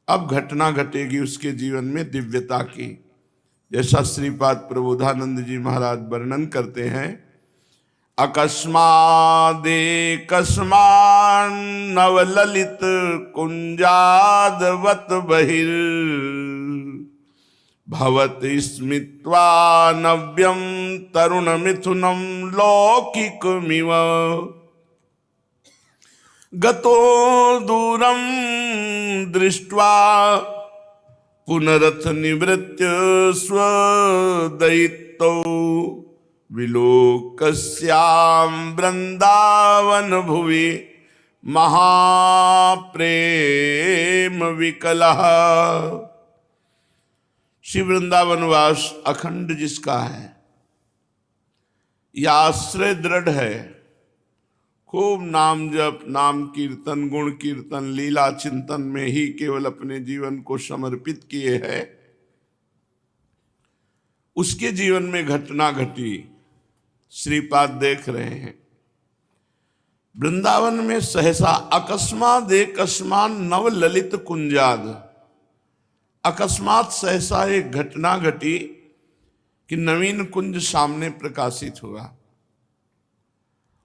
अब घटना घटेगी उसके जीवन में दिव्यता की, जैसा श्रीपाद प्रबोधानंद जी महाराज वर्णन करते हैं। अकस्मादे कस्मान्नवललित कुंजादवत बहिर् भवत स्मित्वा नव्यम तरुण मिथुनम लौकिकमिव गतो दूरम दृष्ट्वा पुनरथ निवृत्य स्वदयितौ विलोकस्याम वृंदावन भुवि महाप्रेम विकलः। श्री वृंदावनवास अखंड जिसका है, यह आश्रय दृढ़ है, खूब नाम जप, नाम कीर्तन, गुण कीर्तन, लीला चिंतन में ही केवल अपने जीवन को समर्पित किए है, उसके जीवन में घटना घटी। श्रीपाद देख रहे हैं वृंदावन में सहसा अकस्मात एकस्मान नव ललित कुंजाद, अकस्मात सहसा एक घटना घटी कि नवीन कुंज सामने प्रकाशित हुआ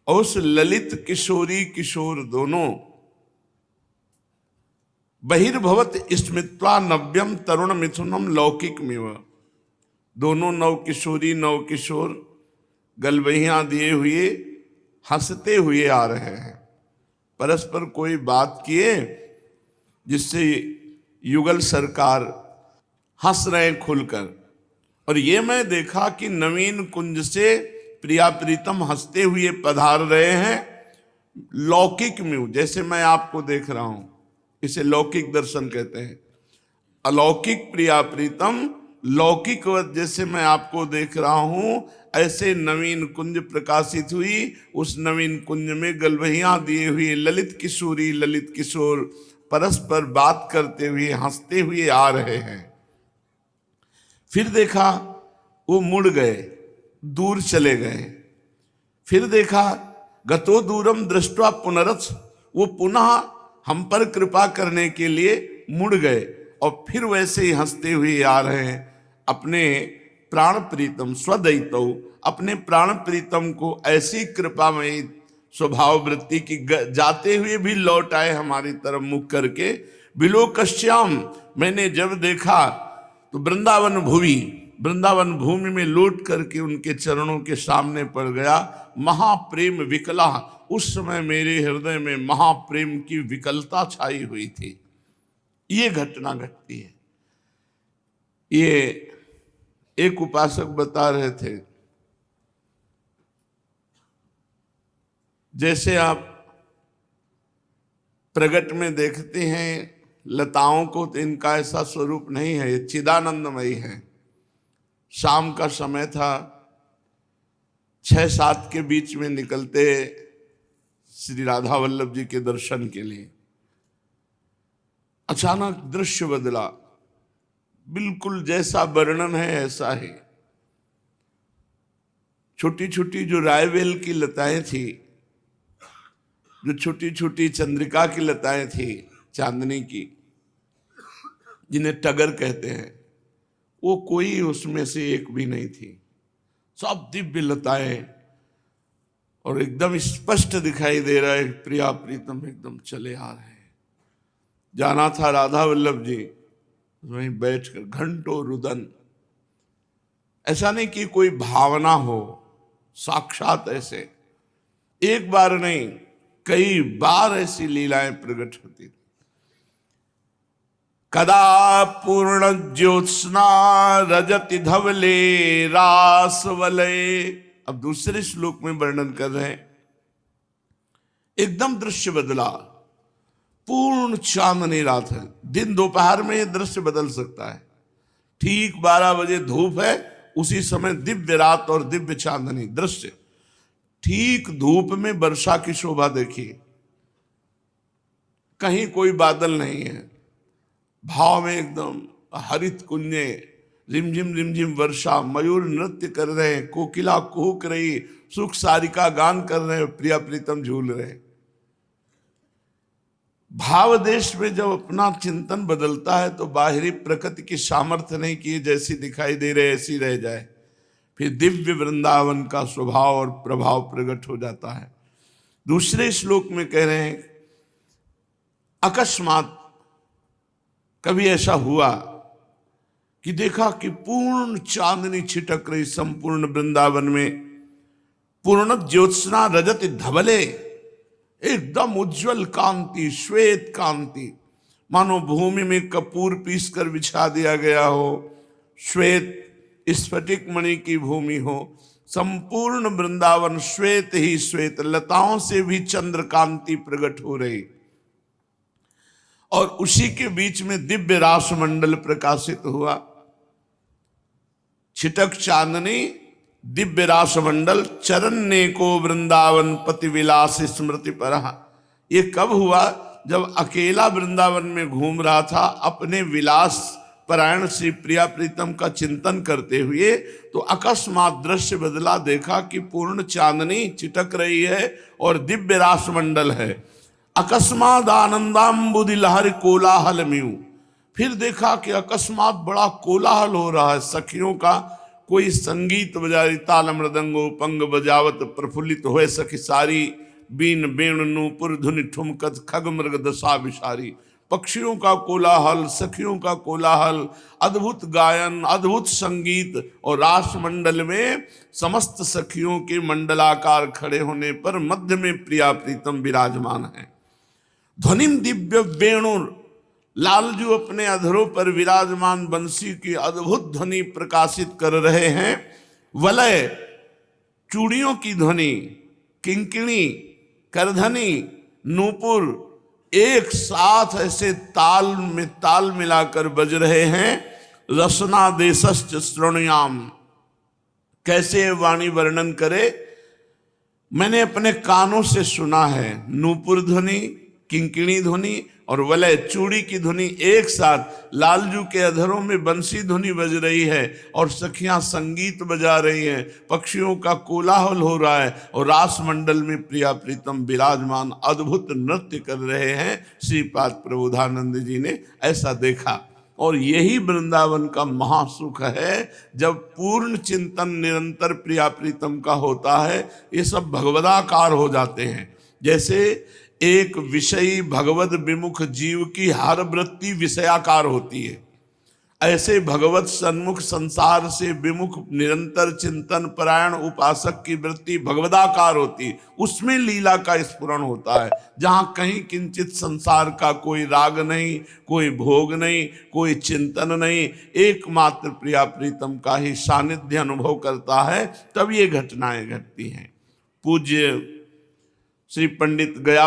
और उस ललित किशोरी किशोर दोनों बहिर्भवत स्मृत्वा नव्यम तरुण मिथुनम लौकिकमिव, दोनों नव किशोरी नव किशोर गलबहियां दिए हुए हंसते हुए आ रहे हैं, परस्पर कोई बात किए जिससे युगल सरकार हंस रहे हैं खुलकर। और ये मैं देखा कि नवीन कुंज से प्रिया प्रीतम हंसते हुए पधार रहे हैं लौकिक में, जैसे मैं आपको देख रहा हूं, इसे लौकिक दर्शन कहते हैं। अलौकिक प्रिया प्रीतम लौकिक जैसे मैं आपको देख रहा हूं, ऐसे नवीन कुंज प्रकाशित हुई। उस नवीन कुंज में गलबहियां दिए हुए ललित किशोरी ललित किशोर परस्पर बात करते हुए हंसते हुए आ रहे हैं। फिर देखा वो मुड़ गए, दूर चले गए। फिर देखा गतो दूरम दृष्ट्वा पुनरथ, वो पुनः हम पर कृपा करने के लिए मुड़ गए और फिर वैसे ही हंसते हुए आ रहे हैं। अपने प्राण प्रीतम स्वदयितौ, अपने प्राण प्रीतम को ऐसी कृपामयी स्वभाव वृत्ति की जाते हुए भी लौट आए हमारी तरफ मुख करके। विलोकश्याम, मैंने जब देखा तो वृंदावन भूमि, वृंदावन भूमि में लौट करके उनके चरणों के सामने पड़ गया। महाप्रेम विकला, उस समय मेरे हृदय में महाप्रेम की विकलता छाई हुई थी। ये घटना घटती है। ये एक उपासक बता रहे थे, जैसे आप प्रगट में देखते हैं लताओं को, तो इनका ऐसा स्वरूप नहीं है, ये चिदानंदमयी है। शाम का समय था, 6-7 के बीच में निकलते श्री राधा वल्लभ जी के दर्शन के लिए। अचानक दृश्य बदला, बिल्कुल जैसा वर्णन है ऐसा ही। छोटी छोटी जो रायवेल की लताएं थी, जो छोटी छोटी चंद्रिका की लताएं थी चांदनी की, जिन्हें टगर कहते हैं, वो कोई उसमें से एक भी नहीं थी। सब दिव्य लताएं और एकदम स्पष्ट दिखाई दे रहा है प्रिया प्रीतम एकदम चले आ रहे हैं। जाना था राधा वल्लभ जी, वहीं बैठकर घंटों रुदन, ऐसा नहीं कि कोई भावना हो, साक्षात ऐसे एक बार नहीं कई बार ऐसी लीलाएं प्रकट होती थी। कदा पूर्ण ज्योत्स्ना रजति धवले रास वलय। अब दूसरे श्लोक में वर्णन कर रहे हैं, एकदम दृश्य बदला, पूर्ण चांदनी रात है। दिन दोपहर में यह दृश्य बदल सकता है। ठीक 12 बजे धूप है, उसी समय दिव्य रात और दिव्य चांदनी दृश्य। ठीक धूप में वर्षा की शोभा देखिए, कहीं कोई बादल नहीं है, भाव में एकदम हरित कुंजे, रिमझिम रिमझिम वर्षा, मयूर नृत्य कर रहे हैं, कोकिला कूक रही, सुख सारिका गान कर रहे हैं, प्रिया प्रीतम झूल रहे हैं। भाव देश में जब अपना चिंतन बदलता है तो बाहरी प्रकृति की सामर्थ्य नहीं कि जैसी दिखाई दे रहे ऐसी रह जाए, फिर दिव्य वृंदावन का स्वभाव और प्रभाव प्रकट हो जाता है। दूसरे श्लोक में कह रहे हैं, अकस्मात कभी ऐसा हुआ कि देखा कि पूर्ण चांदनी छिटक रही संपूर्ण वृंदावन में, पूर्ण ज्योत्सना रजत धवले, एकदम उज्जवल कांति, श्वेत कांति, मानो भूमि में कपूर पीस कर बिछा दिया गया हो, श्वेत स्फटिक मणि की भूमि हो, संपूर्ण वृंदावन श्वेत ही श्वेत, लताओं से भी चंद्र कांति प्रकट हो रही, और उसी के बीच में दिव्य रास मंडल प्रकाशित हुआ। छिटक चांदनी दिव्य रास मंडल, चरण्य को वृंदावन पति विलास स्मृति पर। ये कब हुआ? जब अकेला वृंदावन में घूम रहा था, अपने विलास परायण श्री प्रिया प्रीतम का चिंतन करते हुए, तो अकस्मात दृश्य बदला, देखा कि पूर्ण चांदनी छिटक रही है और दिव्य रास मंडल है। अकस्मात आनंदाम्बुदि लहर कोलाहल म्यू, फिर देखा कि अकस्मात बड़ा कोलाहल हो रहा है सखियों का, कोई संगीत बजा रही, ताल मृदंगो पंग बजावत प्रफुल्लित होए सखी सारी, बीन बेण नूपुर धुनि ठुमकत खग मृग दशा विशारी। पक्षियों का कोलाहल, सखियों का कोलाहल, अद्भुत गायन, अद्भुत संगीत, और रास मंडल में समस्त सखियों के मंडलाकार खड़े होने पर मध्य में प्रिया प्रीतम विराजमान है। ध्वनिम दिव्य वेणु, लालजू अपने अधरों पर विराजमान बंसी की अद्भुत ध्वनि प्रकाशित कर रहे हैं। वलय, चूड़ियों की ध्वनि, किंकिणी, करधनी, नूपुर एक साथ ऐसे ताल में ताल मिलाकर बज रहे हैं। रसना देशश्च श्रोणयाम, कैसे वाणी वर्णन करे, मैंने अपने कानों से सुना है। नूपुर ध्वनि, किंकिणी ध्वनि और वलय चूड़ी की ध्वनि एक साथ लालजू के अधरों में बंसी ध्वनि बज रही है और सखियां संगीत बजा रही हैं, पक्षियों का कोलाहल हो रहा है और रास मंडल में प्रिया प्रीतम विराजमान अद्भुत नृत्य कर रहे हैं। श्रीपाद प्रबोधानंद जी ने ऐसा देखा, और यही वृंदावन का महासुख है जब पूर्ण चिंतन निरंतर प्रिया प्रीतम का होता है। ये सब भगवदाकार हो जाते हैं। जैसे एक विषयी भगवत विमुख जीव की हर वृत्ति विषयाकार होती है, ऐसे भगवत सन्मुख संसार से विमुख निरंतर चिंतन परायण उपासक की वृत्ति भगवदाकार होती, उसमें लीला का स्फुरण होता है, जहां कहीं किंचित संसार का कोई राग नहीं, कोई भोग नहीं, कोई चिंतन नहीं, एकमात्र प्रिया प्रीतम का ही सानिध्य अनुभव करता है, तब ये घटनाएं घटती हैं। पूज्य श्री पंडित गया